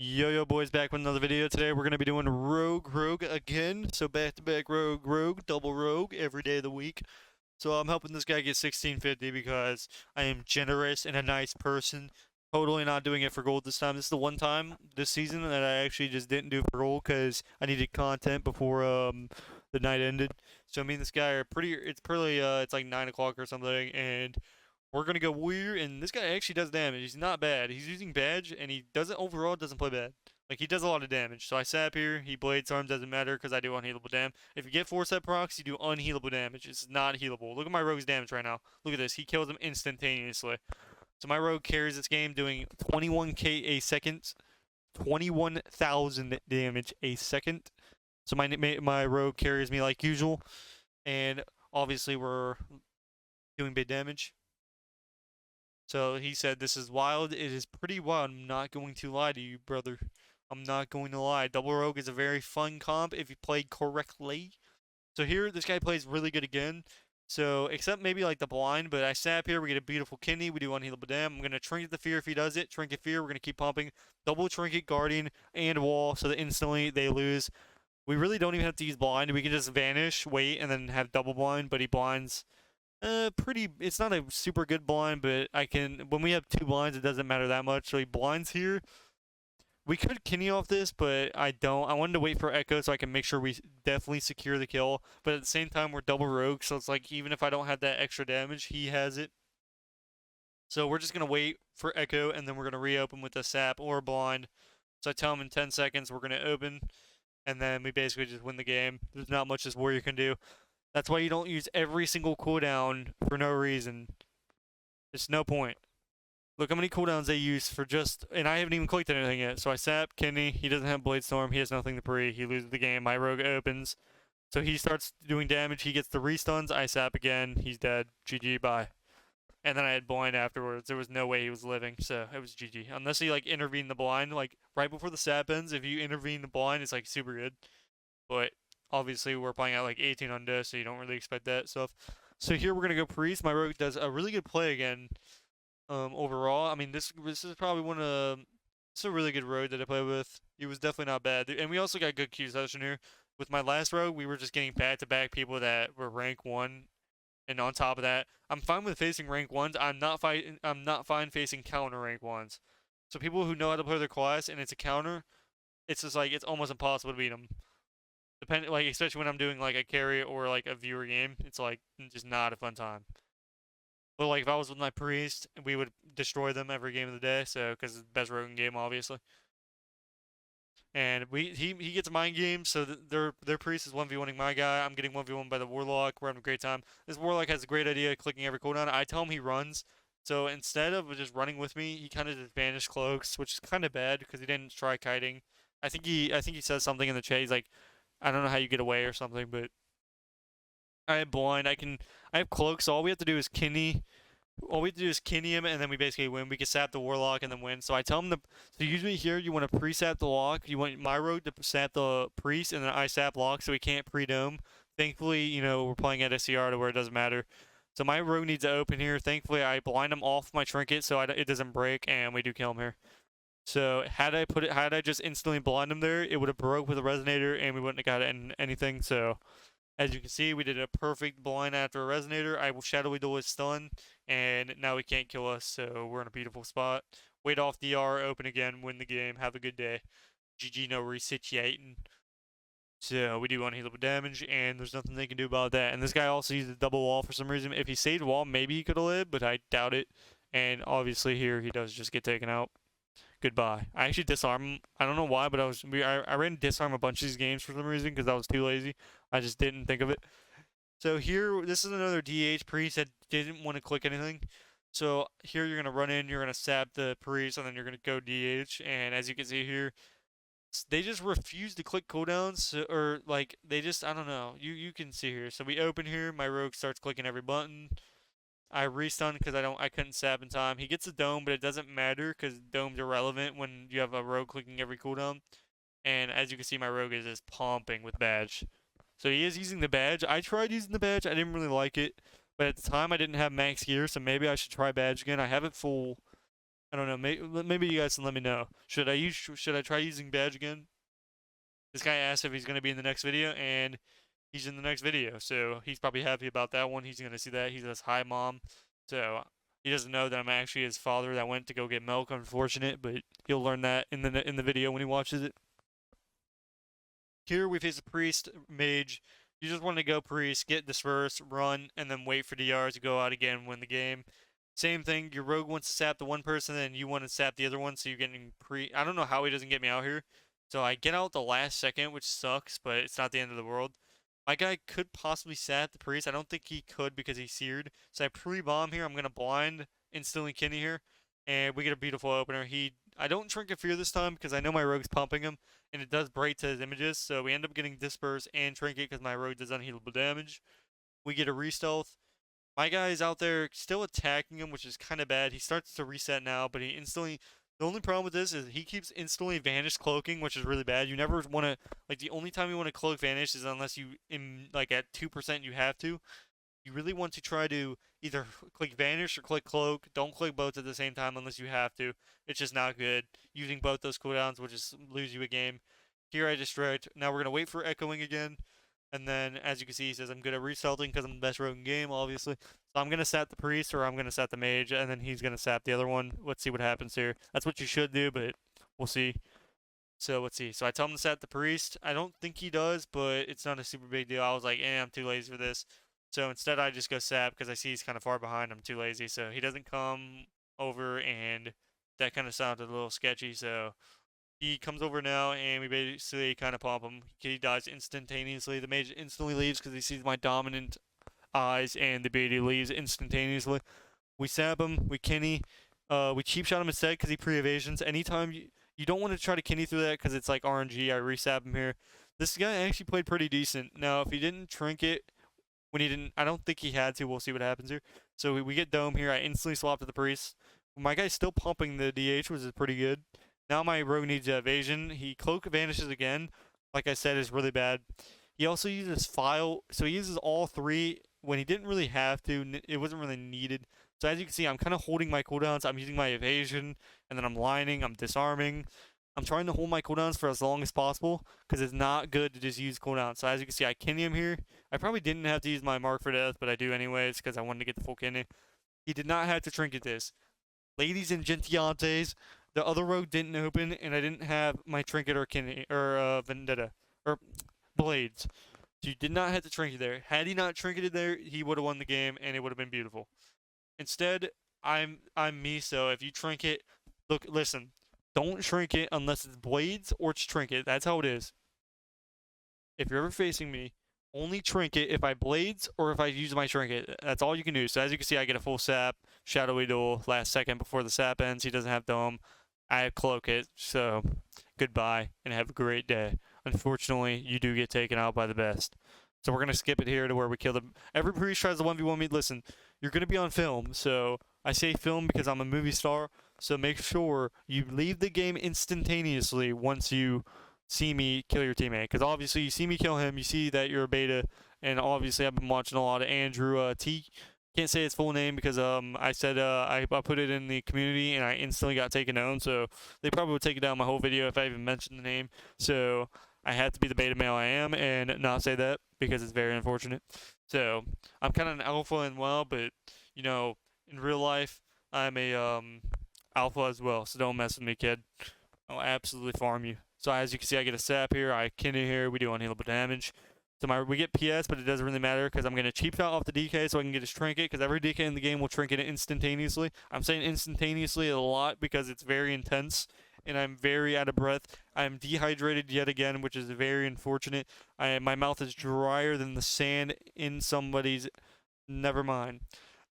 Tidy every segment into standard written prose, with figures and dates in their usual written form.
Yo boys, back with another video. Today we're gonna be doing rogue again. So back to back rogue, double rogue every day of the week. So I'm helping this guy get 1650 because I am generous and a nice person. Totally not doing it for gold this time. This is the one time this season that I actually just didn't do for gold because I needed content before the night ended. So me and this guy are pretty. It's pretty. It's like 9 o'clock or something, and we're gonna go weird, and this guy actually does damage. He's not bad. He's using badge, and he doesn't overall doesn't play bad. Like he does a lot of damage. So I sap here. He blades arm doesn't matter because I do unhealable damage. If you get 4-set procs, you do unhealable damage. It's not healable. Look at my rogue's damage right now. Look at this. He kills him instantaneously. So my rogue carries this game doing 21k a second, 21,000 damage a second. So my rogue carries me like usual, and obviously we're doing big damage. So he said, "This is wild. It is pretty wild. I'm not going to lie to you, brother. I'm not going to lie. Double Rogue is a very fun comp if you play correctly." So here, this guy plays really good again. So, except maybe like the blind, but I sap here. We get a beautiful kidney. We do unhealable dam. I'm going to trinket the fear if he does it. Trinket fear. We're going to keep pumping. Double trinket, guardian, and wall so that instantly they lose. We really don't even have to use blind. We can just vanish, wait, and then have double blind, but he blinds. Pretty. It's not a super good blind, but I can. When we have 2 blinds, it doesn't matter that much. So he blinds here. We could Kinney off this, but I don't. I wanted to wait for Echo so I can make sure we definitely secure the kill. But at the same time, we're double rogue, so it's like even if I don't have that extra damage, he has it. So we're just gonna wait for Echo, and then we're gonna reopen with a sap or a blind. So I tell him in 10 seconds we're gonna open, and then we basically just win the game. There's not much this warrior can do. That's why you don't use every single cooldown for no reason. There's no point. Look how many cooldowns they use for just, and I haven't even clicked anything yet. So I sap Kenny. He doesn't have Blade Storm. He has nothing to pre. He loses the game. My rogue opens. So he starts doing damage. He gets the restuns. I sap again. He's dead. GG. Bye. And then I had blind afterwards. There was no way he was living. So it was GG. Unless he like intervened the blind, like right before the sap ends. If you intervene the blind, it's like super good. But obviously we're playing at like 18 on this, so you don't really expect that stuff. So here we're gonna go priest. My rogue does a really good play again. Overall, I mean this is probably one of it's a really good rogue that I play with. He was definitely not bad, and we also got good Q session here. With my last rogue, we were just getting back-to-back people that were rank 1, and on top of that, I'm fine with facing rank 1s. I'm not fine facing counter rank 1s. So people who know how to play their class and it's a counter, it's just like it's almost impossible to beat them. Like especially when I'm doing like a carry or like a viewer game, it's like just not a fun time. But like if I was with my priest, we would destroy them every game of the day. So because it's the best rogue game, obviously. And he gets mind games, so their priest is 1v1ing my guy. I'm getting 1v1 by the warlock. We're having a great time. This warlock has a great idea, clicking every cooldown. I tell him he runs. So instead of just running with me, he kind of just vanish cloaks, which is kind of bad because he didn't try kiting. I think he says something in the chat. He's like, I don't know how you get away or something, but I have blind. I have cloak, so all we have to do is Kinney. All we have to do is Kinney him, and then we basically win. We can sap the warlock and then win. So I tell him so usually here you want to pre-sap the lock. You want my rogue to sap the priest, and then I sap lock, so we can't pre-dome. Thankfully, we're playing at SCR to where it doesn't matter. So my rogue needs to open here. Thankfully, I blind him off my trinket so it doesn't break, and we do kill him here. So had I just instantly blind him there, it would have broke with a resonator, and we wouldn't have got anything. So as you can see, we did a perfect blind after a resonator. I will shadowy duel his stun, and now he can't kill us, so we're in a beautiful spot. Wait off DR, open again, win the game, have a good day. GG, no resituating. So we do unhealable damage, and there's nothing they can do about that. And this guy also used a double wall for some reason. If he saved wall, maybe he could have lived, but I doubt it. And obviously here he does just get taken out. Goodbye. I actually disarm him. I don't know why, but I ran disarm a bunch of these games for some reason because I was too lazy. I just didn't think of it. So here, this is another DH priest that didn't want to click anything. So here you're going to run in, you're going to sap the priest, and then you're going to go DH. And as you can see here, they just refuse to click cooldowns, or like they just, I don't know. You can see here. So we open here, my rogue starts clicking every button. I restun because I couldn't sap in time. He gets a dome, but it doesn't matter because dome's irrelevant when you have a rogue clicking every cooldown. And as you can see, my rogue is just pumping with badge. So he is using the badge. I tried using the badge. I didn't really like it. But at the time, I didn't have max gear, so maybe I should try badge again. I have it full. I don't know. Maybe you guys can let me know. Should I try using badge again? This guy asked if he's gonna be in the next video, and he's in the next video, so he's probably happy about that one. He's gonna see that. He says hi, mom. So he doesn't know that I'm actually his father that went to go get milk. Unfortunate, but he'll learn that in the video when he watches it. Here we face a priest mage. You just want to go priest, get disperse, run, and then wait for DRs to go out again, win the game. Same thing, your rogue wants to sap the one person, and you want to sap the other one, so you're getting I don't know how he doesn't get me out here. So I get out the last second, which sucks, but it's not the end of the world. My guy could possibly sap the priest. I don't think he could because he's seared. So I pre-bomb here. I'm going to blind instantly Kenny here. And we get a beautiful opener. I don't Trinket Fear this time because I know my rogue's pumping him. And it does break to his images. So we end up getting Disperse and Trinket because my rogue does unhealable damage. We get a re-stealth. My guy is out there still attacking him, which is kind of bad. He starts to reset now, but he instantly... The only problem with this is he keeps instantly vanish cloaking, which is really bad. You never want to... Like, the only time you want to cloak vanish is unless you, at 2% you have to. You really want to try to either click vanish or click cloak. Don't click both at the same time unless you have to. It's just not good. Using both those cooldowns will just lose you a game. Here I distract. Now we're going to wait for echoing again. And then, as you can see, he says, I'm good at resalting because I'm the best rogue in the game, obviously. So I'm going to sap the priest or I'm going to sap the mage, and then he's going to sap the other one. Let's see what happens here. That's what you should do, but we'll see. So let's see. So I tell him to sap the priest. I don't think he does, but it's not a super big deal. I was like, I'm too lazy for this. So instead I just go sap because I see he's kind of far behind. I'm too lazy. So he doesn't come over, and that kind of sounded a little sketchy. So he comes over now, and we basically kind of pump him. He dies instantaneously. The mage instantly leaves because he sees my dominant eyes, and the beauty leaves instantaneously. We sap him. We Kenny. We cheap shot him instead because he pre-evasions. Anytime you don't want to try to Kenny through that because it's like RNG. I resap him here. This guy actually played pretty decent. Now, if he didn't trinket when he didn't, I don't think he had to. We'll see what happens here. So we get dome here. I instantly swap to the priest. My guy's still pumping the DH, which is pretty good. Now my rogue needs evasion. He cloak vanishes again. Like I said, is really bad. He also uses file, so he uses all three when he didn't really have to. It wasn't really needed. So as you can see, I'm kind of holding my cooldowns. I'm using my evasion, and then I'm lining, I'm disarming. I'm trying to hold my cooldowns for as long as possible because it's not good to just use cooldowns. So as you can see, I Kenny him here. I probably didn't have to use my mark for death, but I do anyways because I wanted to get the full Kenny. He did not have to trinket this. Ladies and gentiantes, the other rogue didn't open, and I didn't have my trinket or Kenny or vendetta or blades. So you did not have to trinket there. Had he not trinketed there, he would have won the game, and it would have been beautiful. Instead, I'm me. So if you trinket, look, listen, don't trinket unless it's blades or it's trinket. That's how it is. If you're ever facing me, only trinket if I blades or if I use my trinket. That's all you can do. So as you can see, I get a full sap, shadowy duel last second before the sap ends. He doesn't have dome. I cloak it. So goodbye and have a great day. Unfortunately, you do get taken out by the best. So we're gonna skip it here to where we kill them. Every priest tries to 1v1 me. Listen, you're gonna be on film, so I say film because I'm a movie star. So make sure you leave the game instantaneously once you see me kill your teammate. Because obviously you see me kill him, you see that you're a beta, and obviously I've been watching a lot of Andrew T. Can't say his full name because I said I put it in the community and I instantly got taken down. So they probably would take it down my whole video if I even mentioned the name. So I had to be the beta male I am and not say that because it's very unfortunate. So I'm kind of an alpha and well, but you know, in real life I'm a alpha as well. So don't mess with me, kid. I'll absolutely farm you. So as you can see, I get a sap here, I Kenny here, we do unhealable damage. So we get PS, but it doesn't really matter because I'm going to cheap shot off the DK so I can get his trinket because every DK in the game will trinket it instantaneously. I'm saying instantaneously a lot because it's very intense and I'm very out of breath. I'm dehydrated yet again, which is very unfortunate. My mouth is drier than the sand in somebody's... Never mind.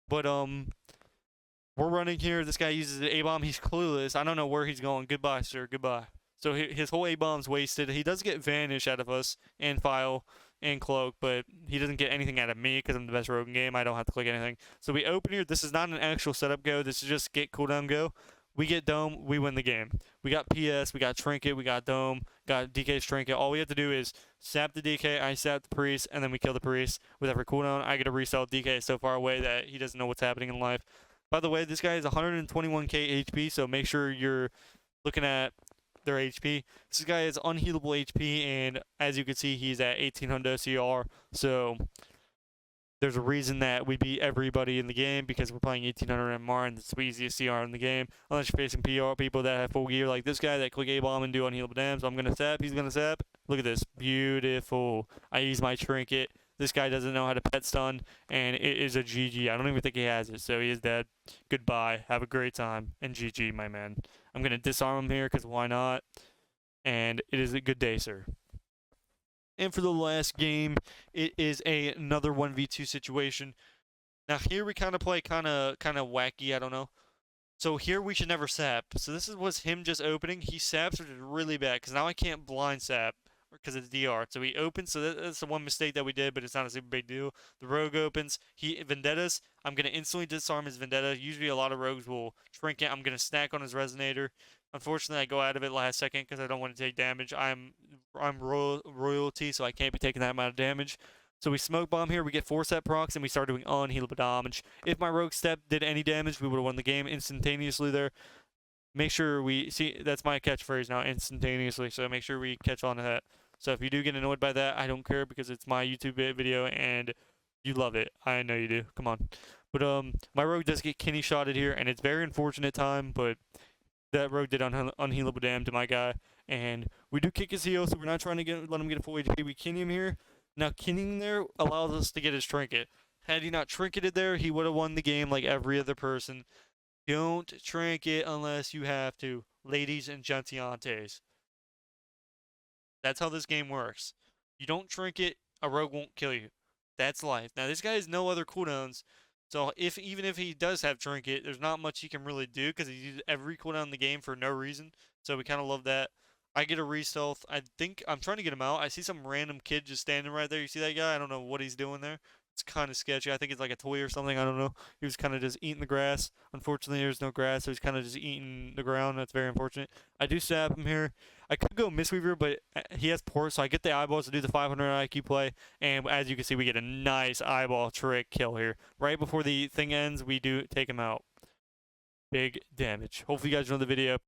But, we're running here. This guy uses an A-bomb. He's clueless. I don't know where he's going. Goodbye, sir. Goodbye. So his whole A-bomb's wasted. He does get vanish out of us and file and cloak, but he doesn't get anything out of me because I'm the best rogue in game. I don't have to click anything. So we open here. This is not an actual setup go. This is just get cooldown go. We get dome, we win the game. We got PS, we got trinket, we got dome, got DK's trinket. All we have to do is sap the DK, I sap the priest, and then we kill the priest with every cooldown. I get a resell. DK is so far away that he doesn't know what's happening in life. By the way, this guy is 121k HP, so make sure you're looking at their HP. This guy is unhealable HP, and as you can see, he's at 1800 CR. So there's a reason that we beat everybody in the game because we're playing 1800 MR and it's the easiest CR in the game. Unless you're facing PR people that have full gear like this guy that click A bomb and do unhealable damage. So I'm gonna sap. He's gonna sap. Look at this, beautiful. I use my trinket. This guy doesn't know how to pet stun, and it is a GG. I don't even think he has it, so he is dead. Goodbye. Have a great time, and GG, my man. I'm gonna disarm him here because why not? And it is a good day, sir. And for the last game, it is another 1v2 situation. Now here we kind of play kind of wacky, I don't know. So here we should never sap. So this was him just opening. He saps, which is really bad because now I can't blind sap because it's DR. So he opens, so that's the one mistake that we did, but it's not a super big deal. The rogue opens. He vendettas. I'm going to instantly disarm his vendetta. Usually a lot of rogues will trinket. I'm going to snack on his resonator. Unfortunately, I go out of it last second because I don't want to take damage. I'm royalty, so I can't be taking that amount of damage. So we smoke bomb here. We get 4 set procs, and we start doing unhealable damage. If my rogue step did any damage, we would have won the game instantaneously there. Make sure we see, that's my catchphrase now, instantaneously. So make sure we catch on to that. So if you do get annoyed by that, I don't care because it's my YouTube video and you love it. I know you do. Come on. But my rogue does get kidney shotted here, and it's very unfortunate time, but that rogue did unhealable damage to my guy. And we do kick his heal, so we're not trying to let him get a full HP. We kin him here. Now, kinning there allows us to get his trinket. Had he not trinketed there, he would have won the game like every other person. Don't trinket unless you have to, ladies and gentiantes. That's how this game works. You don't trinket, a rogue won't kill you. That's life. Now, this guy has no other cooldowns, so even if he does have trinket, there's not much he can really do because he uses every cooldown in the game for no reason. So we kind of love that. I get a re-stealth. I think I'm trying to get him out. I see some random kid just standing right there. You see that guy? I don't know what he's doing there. It's kind of sketchy. I think it's like a toy or something. I don't know. He was kind of just eating the grass. Unfortunately, there's no grass, so he's kind of just eating the ground. That's very unfortunate. I do stab him here. I could go Mistweaver, but he has port, so I get the eyeballs to do the 500 IQ play. And as you can see, we get a nice eyeball trick kill here. Right before the thing ends, we do take him out. Big damage. Hopefully you guys enjoyed the video.